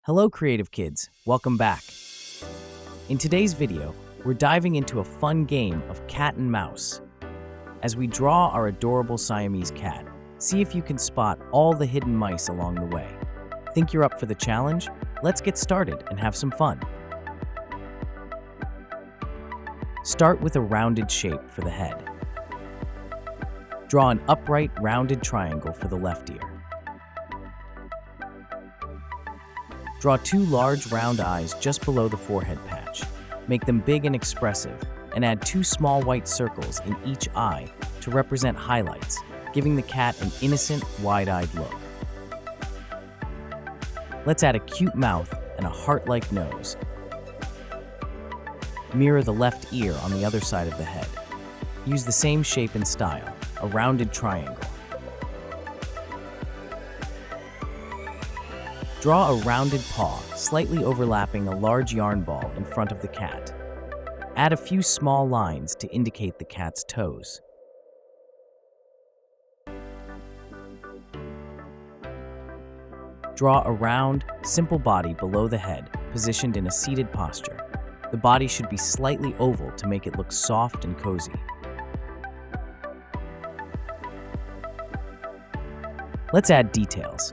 Hello creative kids, welcome back. In today's video, we're diving into a fun game of cat and mouse. As we draw our adorable Siamese cat, see if you can spot all the hidden mice along the way. Think you're up for the challenge? Let's get started and have some fun. Start with a rounded shape for the head. Draw an upright, rounded triangle for the left ear. Draw two large round eyes just below the forehead patch. Make them big and expressive, and add two small white circles in each eye to represent highlights, giving the cat an innocent, wide-eyed look. Let's add a cute mouth and a heart-like nose. Mirror the left ear on the other side of the head. Use the same shape and style, a rounded triangle. Draw a rounded paw, slightly overlapping a large yarn ball in front of the cat. Add a few small lines to indicate the cat's toes. Draw a round, simple body below the head, positioned in a seated posture. The body should be slightly oval to make it look soft and cozy. Let's add details.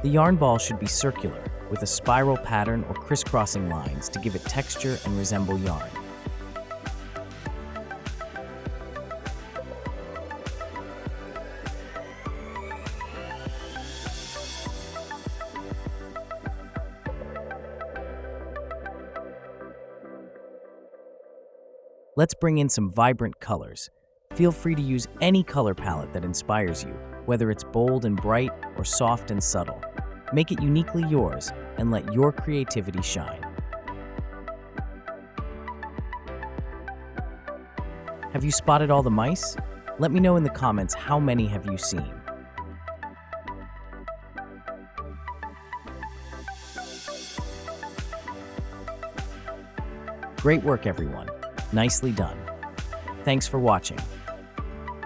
The yarn ball should be circular, with a spiral pattern or crisscrossing lines to give it texture and resemble yarn. Let's bring in some vibrant colors. Feel free to use any color palette that inspires you, whether it's bold and bright or soft and subtle. Make it uniquely yours and let your creativity shine. Have you spotted all the mice? Let me know in the comments how many have you seen. Great work, everyone. Nicely done. Thanks for watching.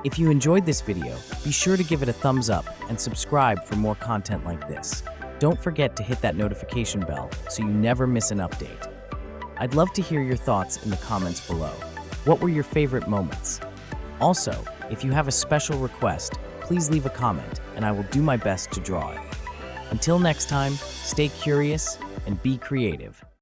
If you enjoyed this video, be sure to give it a thumbs up and subscribe for more content like this. Don't forget to hit that notification bell so you never miss an update. I'd love to hear your thoughts in the comments below. What were your favorite moments? Also, if you have a special request, please leave a comment and I will do my best to draw it. Until next time, stay curious and be creative.